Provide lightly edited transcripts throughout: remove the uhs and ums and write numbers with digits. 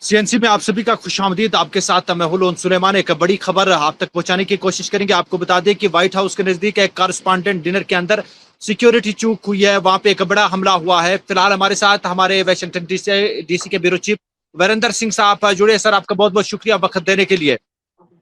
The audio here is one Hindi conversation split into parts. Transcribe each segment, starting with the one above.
सीएनसी में आप सभी का खुशामदीद। आपके साथ मैं हूं लोन सुलेमान। एक बड़ी खबर आप तक पहुंचाने की कोशिश करेंगे। आपको बता दें कि व्हाइट हाउस के नजदीक एक कॉरेस्पॉन्डेंट डिनर के अंदर सिक्योरिटी चूक हुई है। वहां पे एक बड़ा हमला हुआ है। फिलहाल हमारे साथ हमारे वाशिंगटन डीसी के ब्यूरो चीफ वीरेंद्र सिंह साहब जुड़े। सर, आपका बहुत बहुत शुक्रिया वक्त देने के लिए।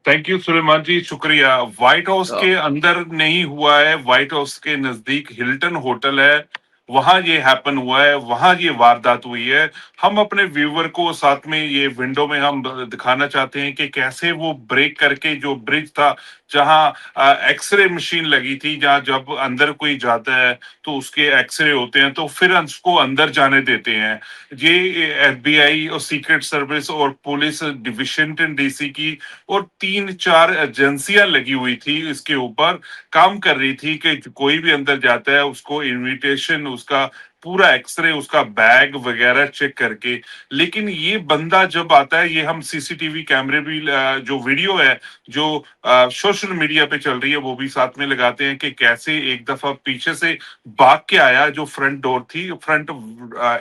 थैंक यू सुलेमान जी, शुक्रिया। व्हाइट हाउस के अंदर नहीं हुआ है, व्हाइट हाउस के नजदीक हिल्टन होटल है, वहां ये हैपन हुआ है, वहां ये वारदात हुई है। हम अपने व्यूवर को साथ में ये विंडो में हम दिखाना चाहते हैं कि कैसे वो ब्रेक करके जो ब्रिज था, जहां एक्सरे मशीन लगी थी, जहां जब अंदर कोई जाता है तो उसके एक्सरे होते हैं, तो फिर उसको अंदर जाने देते हैं। ये एफबीआई और सीक्रेट सर्विस और पुलिस वाशिंगटन डीसी की और 3-4 एजेंसियां लगी हुई थी, इसके ऊपर काम कर रही थी कि कोई भी अंदर जाता है उसको इनविटेशन, उसका पूरा एक्सरे, उसका बैग वगैरह चेक करके। लेकिन ये बंदा जब आता है, ये हम सीसीटीवी कैमरे भी जो वीडियो है जो सोशल मीडिया पे चल रही है वो भी साथ में लगाते हैं कि कैसे एक दफा पीछे से भाग के आया, जो फ्रंट डोर थी, फ्रंट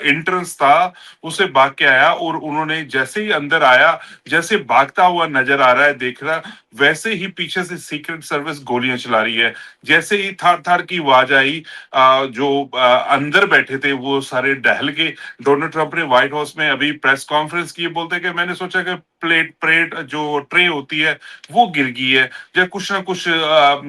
एंट्रेंस था, उसे भाग के आया। और उन्होंने जैसे ही अंदर आया, जैसे भागता हुआ नजर आ रहा है, देख रहा, वैसे ही पीछे से सीक्रेट सर्विस गोलियां चला रही है। जैसे ही थार थार की आवाज आई, जो अंदर बैठे थे वो सारे डहल गए। डोनाल्ड ट्रंप ने व्हाइट हाउस में अभी प्रेस कॉन्फ्रेंस की, बोलते कि मैंने सोचा कि प्लेट प्लेट जो ट्रे होती है वो गिर गई है, या कुछ ना कुछ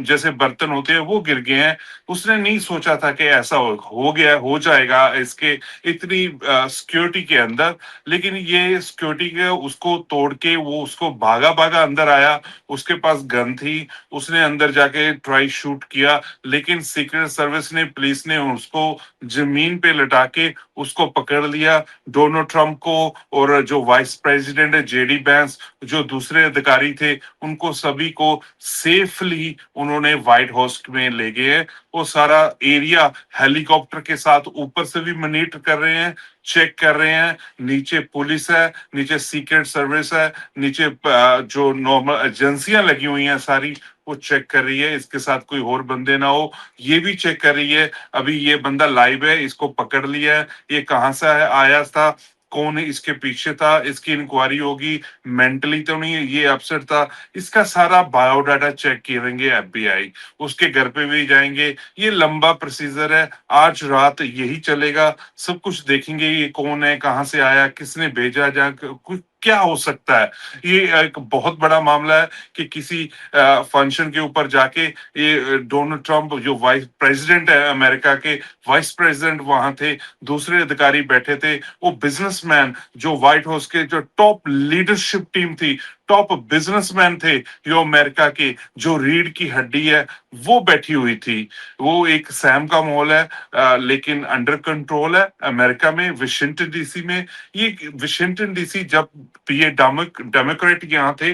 जैसे बर्तन होते हैं वो गिर गए हैं। उसने नहीं सोचा था कि ऐसा हो गया, हो जाएगा इसके इतनी सिक्योरिटी के अंदर। लेकिन ये सिक्योरिटी के उसको तोड़ के वो उसको भागा भागा अंदर आया। उसके पास गन थी, उसने अंदर जाके ट्राई शूट किया, लेकिन सीक्रेट सर्विस ने, पुलिस ने उसको जमीन पे लटा के उसको पकड़ लिया। डोनाल्ड ट्रंप को और जो वाइस प्रेसिडेंट है जेडी बैंस, जो दूसरे अधिकारी थे, उनको सभी को सेफली उन्होंने व्हाइट हाउस में ले गए। वो सारा एरिया हेलीकॉप्टर के साथ ऊपर से भी मॉनिटर कर रहे हैं, चेक कर रहे हैं। नीचे पुलिस है, नीचे सीक्रेट सर्विस है, नीचे जो नॉर्मल एजेंसियां लगी हुई हैं सारी, वो चेक कर रही है इसके साथ कोई और बंदे ना हो, ये भी चेक कर रही है। अभी ये बंदा लाइव है, इसको पकड़ लिया है, ये कहां से आया था, कौन इसके पीछे था, इसकी इंक्वायरी होगी। मेंटली तो नहीं ये अपसेट था, इसका सारा बायोडाटा चेक करेंगे एफबीआई, उसके घर पे भी जाएंगे। ये लंबा प्रोसीजर है, आज रात यही चलेगा। सब कुछ देखेंगे, ये कौन है, कहां से आया, किसने भेजा, जा कुछ क्या हो सकता है। ये एक बहुत बड़ा मामला है कि किसी फंक्शन के ऊपर जाके ये डोनाल्ड ट्रंप जो वाइस प्रेसिडेंट है अमेरिका के, वाइस प्रेसिडेंट वहां थे, दूसरे अधिकारी बैठे थे, वो बिजनेसमैन जो व्हाइट हाउस के जो टॉप लीडरशिप टीम थी, टॉप बिजनेसमैन थे जो अमेरिका के, जो रीढ़ की हड्डी है, वो बैठी हुई थी। वो एक सैम का माहौल है, लेकिन अंडर कंट्रोल है अमेरिका में, वाशिंगटन डीसी में। ये वाशिंगटन डीसी जब ये डेमोक्रेट यहाँ थे,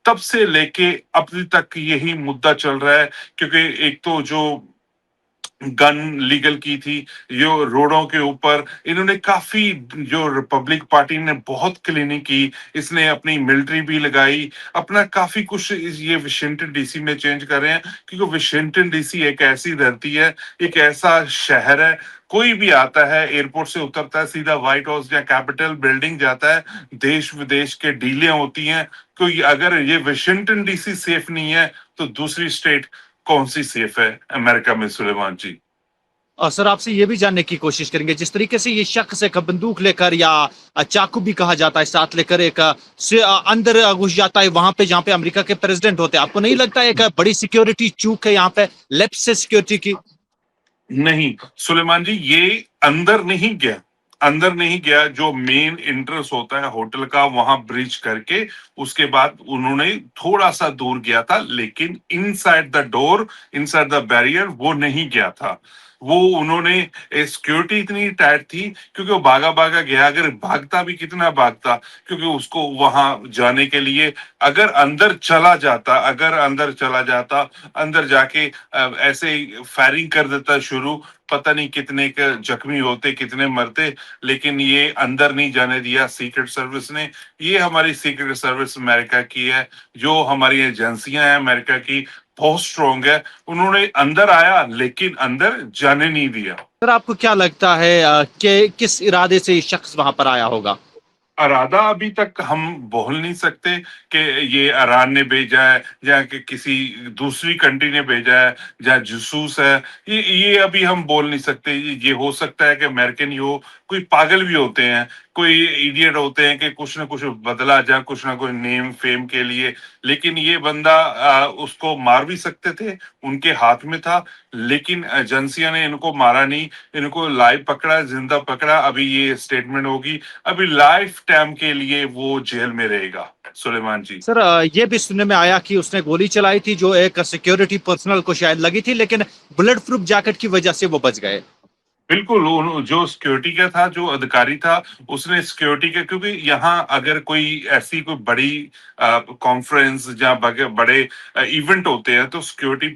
तब से लेके अभी तक यही मुद्दा चल रहा है। क्योंकि एक तो जो गन लीगल की थी, जो रोडों के ऊपर इन्होंने काफी, जो रिपब्लिक पार्टी ने बहुत क्लीनिंग की, इसने अपनी मिलिट्री भी लगाई, अपना काफी कुछ ये वाशिंगटन डीसी में चेंज कर रहे हैं। क्योंकि वाशिंगटन डीसी एक ऐसी धरती है, एक ऐसा शहर है, कोई भी आता है एयरपोर्ट से उतरता है सीधा व्हाइट हाउस या कैपिटल बिल्डिंग जाता है, देश विदेश के डीलें होती हैं। कोई अगर ये वाशिंगटन डीसी सेफ नहीं है तो दूसरी स्टेट कौन सी सेफ है अमेरिका में, सुलेमान जी? सर, आपसे ये भी जानने की कोशिश करेंगे, जिस तरीके से ये शख्स एक बंदूक लेकर या चाकू भी कहा जाता है साथ लेकर एक अंदर घुस जाता है वहां पे जहां पे अमेरिका के प्रेसिडेंट होते हैं, आपको नहीं लगता एक बड़ी सिक्योरिटी चूक है यहाँ पे, लेफ्ट से सिक्योरिटी की? नहीं सुलेमान जी, ये अंदर नहीं गया, अंदर नहीं गया। जो मेन एंट्रेंस होता है होटल का, वहां ब्रिज करके उसके बाद उन्होंने थोड़ा सा दूर गया था, लेकिन inside the door, inside the barrier वो नहीं गया था। वो उन्होंने, सिक्योरिटी इतनी टाइट थी, क्योंकि वो भागा भागा गया। अगर भागता भी, कितना भागता, क्योंकि उसको वहां जाने के लिए, अगर अंदर चला जाता, अगर अंदर चला जाता, अंदर जाके ऐसे फायरिंग कर देता शुरू, पता नहीं कितने के जख्मी होते, कितने मरते। लेकिन ये अंदर नहीं जाने दिया सीक्रेट सर्विस ने। ये हमारी सीक्रेट सर्विस अमेरिका की है, जो हमारी एजेंसियां हैं अमेरिका की, बहुत स्ट्रांग है। उन्होंने अंदर आया लेकिन अंदर जाने नहीं दिया। सर, आपको क्या लगता है कि किस इरादे से ये शख्स वहां पर आया होगा? इरादा अभी तक हम बोल नहीं सकते कि ये ईरान ने भेजा है या कि किसी दूसरी कंट्री ने भेजा है या जासूस है। ये अभी हम बोल नहीं सकते। ये हो सकता है कि अमेरिकन ही हो, कोई पागल भी होते हैं, कोई इडियट होते हैं कि कुछ ना कुछ बदला जा, कुछ ना कुछ नेम फेम के लिए। लेकिन ये बंदा उसको मार भी सकते थे, उनके हाथ में था, लेकिन एजेंसियों ने इनको मारा नहीं, इनको लाइव पकड़ा, जिंदा पकड़ा। अभी ये स्टेटमेंट होगी, अभी लाइफ टाइम के लिए वो जेल में रहेगा सुलेमान जी। सर ये भी सुनने में आया कि उसने गोली चलाई थी जो एक सिक्योरिटी पर्सनल को शायद लगी थी, लेकिन बुलेट प्रूफ जैकेट की वजह से वो बच गए। बिल्कुल, जो सिक्योरिटी का था, जो अधिकारी था, उसने सिक्योरिटी का, क्योंकि यहाँ अगर कोई ऐसी कोई बड़ी कॉन्फ्रेंस या बड़े इवेंट होते हैं तो सिक्योरिटी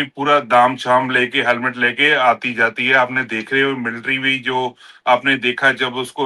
पूरा दाम छाम लेके, हेलमेट लेके आती जाती है। आपने देख रहे हो मिलिट्री भी, जो आपने देखा जब उसको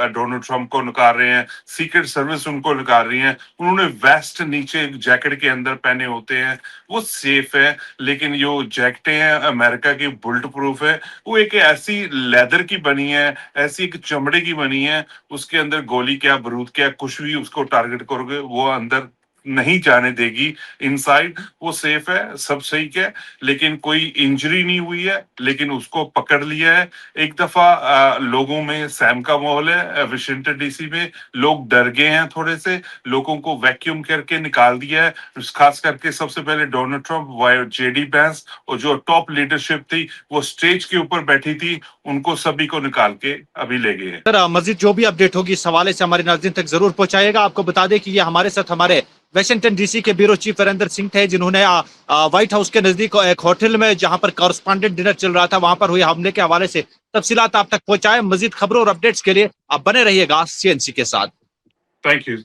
डोनाल्ड ट्रंप को निकाल रहे हैं, सीक्रेट सर्विस उनको निकाल रही है, उन्होंने वेस्ट नीचे जैकेट के अंदर पहने होते हैं, वो सेफ है। लेकिन जो जैकेटें हैं अमेरिका की, बुलेट प्रूफ है, वो एक ऐसी लेदर की बनी है, ऐसी एक चमड़े की बनी है, उसके अंदर गोली क्या बारूद क्या कुछ भी उसको टारगेट करोगे वो अंदर नहीं जाने देगी। इनसाइड वो सेफ है, सब सही है, लेकिन कोई इंजरी नहीं हुई है, लेकिन उसको पकड़ लिया है। एक दफा लोगों में सहम का माहौल है। वाशिंगटन डीसी में लोग डर गए हैं थोड़े से, लोगों को वैक्यूम करके निकाल दिया है। खास करके सबसे पहले डोनाल्ड ट्रंप, जेडी बैंस और जो टॉप लीडरशिप थी वो स्टेज के ऊपर बैठी थी, उनको सभी को निकाल के अभी ले गए हैं। सर मजीद जो भी अपडेट होगी इस हवाले से हमारे नाज़रीन तक जरूर पहुंचाएगा। आपको बता दें कि ये हमारे साथ हमारे वाशिंगटन डीसी के ब्यूरो चीफ वीरेंद्र सिंह थे, जिन्होंने व्हाइट हाउस के नजदीक एक होटल में जहां पर कॉरेस्पॉन्डेंट डिनर चल रहा था वहां पर हुए हमले के हवाले से तफसीलात आप तक पहुंचाए। मजीद खबरों और अपडेट्स के लिए आप बने रहिएगा सीएनसी के साथ। Thank you.